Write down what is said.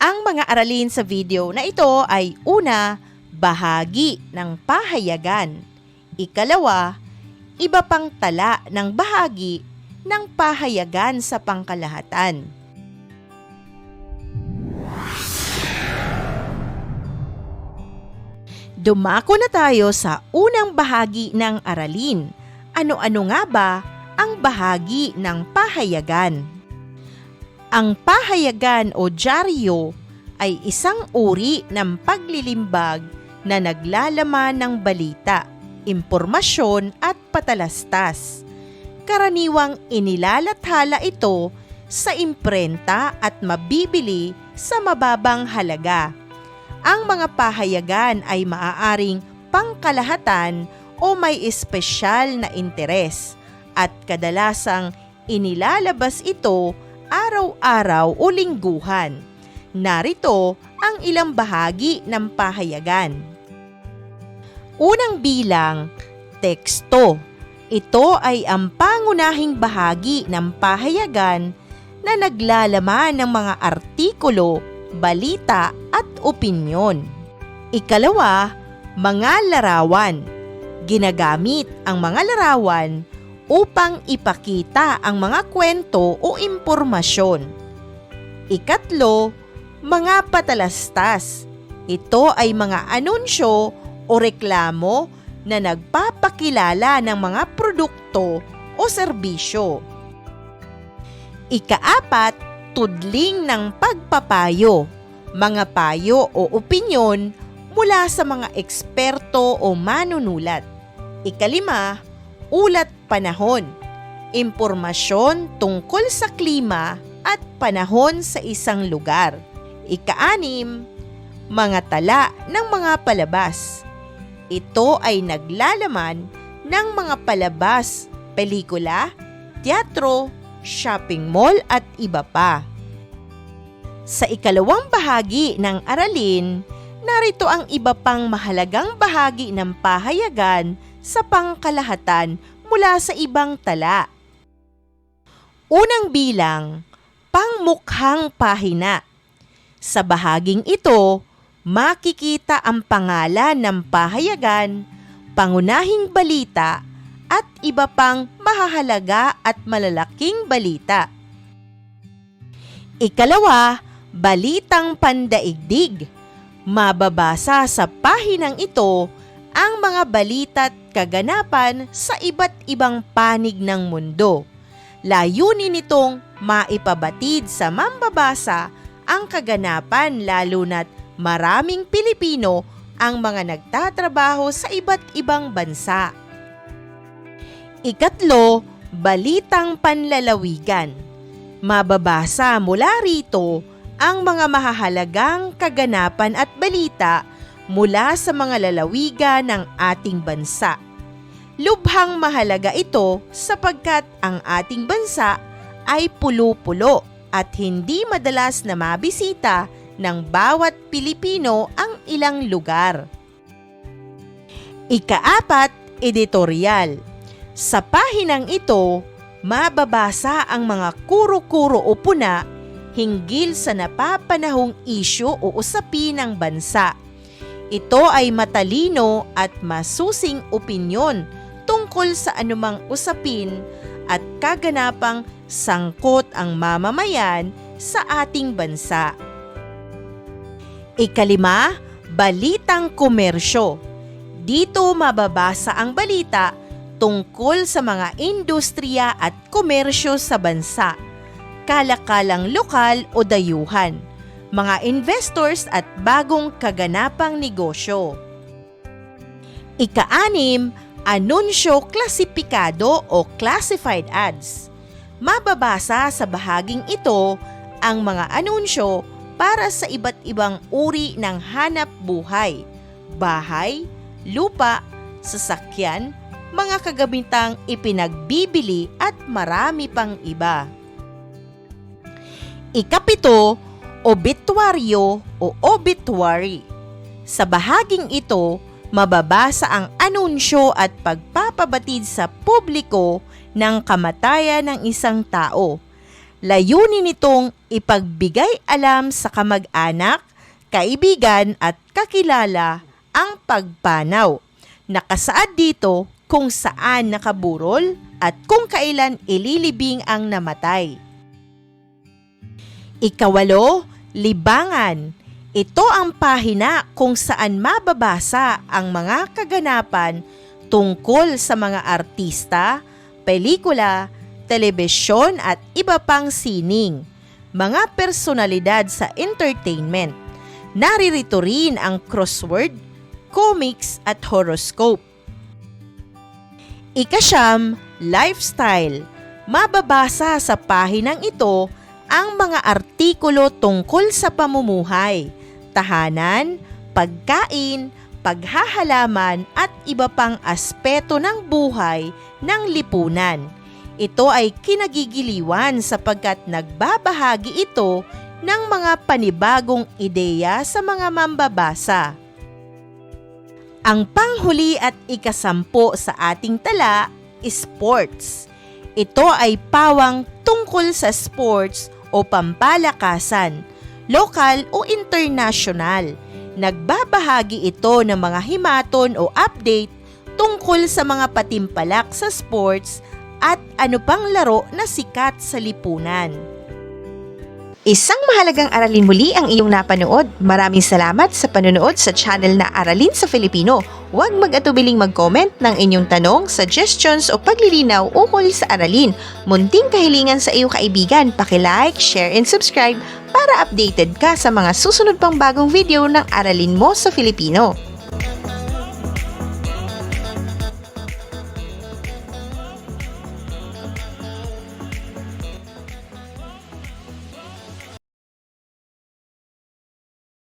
Ang mga aralin sa video na ito ay una, bahagi ng pahayagan. Ikalawa, iba pang tala ng bahagi ng pahayagan sa pangkalahatan. Dumako na tayo sa unang bahagi ng aralin. Ano-ano nga ba ang bahagi ng pahayagan? Ang pahayagan o dyaryo ay isang uri ng paglilimbag na naglalaman ng balita, impormasyon at patalastas. Karaniwang inilalathala ito sa imprenta at mabibili sa mababang halaga. Ang mga pahayagan ay maaaring pangkalahatan o may espesyal na interes at kadalasang inilalabas ito araw-araw o lingguhan. Narito ang ilang bahagi ng pahayagan. Unang bilang, teksto. Ito ay ang pangunahing bahagi ng pahayagan na naglalaman ng mga artikulo, balita at opinyon. Ikalawa, mga larawan. Ginagamit ang mga larawan upang ipakita ang mga kwento o impormasyon. Ikatlo, mga patalastas. Ito ay mga anunsyo o reklamo na nagpapakilala ng mga produkto o serbisyo. Ikaapat, tudling ng pagpapayo, mga payo o opinyon mula sa mga eksperto o manunulat. Ikalima, ulat panahon, impormasyon tungkol sa klima at panahon sa isang lugar. Ikaanim, mga tala ng mga palabas. Ito ay naglalaman ng mga palabas, pelikula, teatro, shopping mall at iba pa. Sa ikalawang bahagi ng aralin, narito ang iba pang mahalagang bahagi ng pahayagan sa pangkalahatan mula sa ibang tala. Unang bilang, pangmukhang pahina. Sa bahaging ito, makikita ang pangalan ng pahayagan, pangunahing balita, at iba pang mahahalaga at malalaking balita. Ikalawa, balitang pandaigdig. Mababasa sa pahinang ito ang mga balita at kaganapan sa iba't ibang panig ng mundo. Layunin nitong maipabatid sa mambabasa ang kaganapan lalo na't maraming Pilipino ang mga nagtatrabaho sa iba't ibang bansa. Ikatlo, balitang panlalawigan. Mababasa mula rito ang mga mahahalagang kaganapan at balita mula sa mga lalawigan ng ating bansa. Lubhang mahalaga ito sapagkat ang ating bansa ay pulo-pulo at hindi madalas na mabisita ng bawat Pilipino ang ilang lugar. Ikaapat, editorial. Sa pahinang ito, mababasa ang mga kuro-kuro o puna hinggil sa napapanahong isyu o usapin ng bansa. Ito ay matalino at masusing opinyon tungkol sa anumang usapin at kaganapang sangkot ang mamamayan sa ating bansa. Ikalima, balitang komersyo. Dito mababasa ang balita tungkol sa mga industriya at komersyo sa bansa, kalakalang lokal o dayuhan, mga investors at bagong kaganapang negosyo. Ika-anim, anunsyo klasipikado o classified ads. Mababasa sa bahaging ito ang mga anunsyo para sa iba't ibang uri ng hanap buhay, bahay, lupa, sasakyan, mga kagamitang ipinagbibili at marami pang iba. Ikapito, obituaryo o obituary. Sa bahaging ito, mababasa ang anunsyo at pagpapabatid sa publiko ng kamatayan ng isang tao. Layunin nitong ipagbigay alam sa kamag-anak, kaibigan at kakilala ang pagpanaw. Nakasaad dito kung saan nakaburol at kung kailan ililibing ang namatay. Ikawalo, libangan. Ito ang pahina kung saan mababasa ang mga kaganapan tungkol sa mga artista, pelikula, telebisyon at iba pang sining, mga personalidad sa entertainment. Naririto rin ang crossword, comics at horoscope. Ikasyam, lifestyle. Mababasa sa pahinang ito ang mga artikulo tungkol sa pamumuhay, tahanan, pagkain, paghahalaman at iba pang aspeto ng buhay ng lipunan. Ito ay kinagigiliwan sapagkat nagbabahagi ito ng mga panibagong ideya sa mga mambabasa. Ang panghuli at ikasampu sa ating tala, sports. Ito ay pawang tungkol sa sports o pampalakasan, lokal o international. Nagbabahagi ito ng mga himaton o update tungkol sa mga patimpalak sa sports at ano pang laro na sikat sa lipunan. Isang mahalagang aralin muli ang iyong napanood. Maraming salamat sa panonood sa channel na Aralin sa Filipino. Huwag mag-atubiling mag-comment ng inyong tanong, suggestions o paglilinaw ukol sa aralin. Munting kahilingan sa iyong kaibigan, paki-like, share and subscribe para updated ka sa mga susunod pang bagong video ng Aralin mo sa Filipino.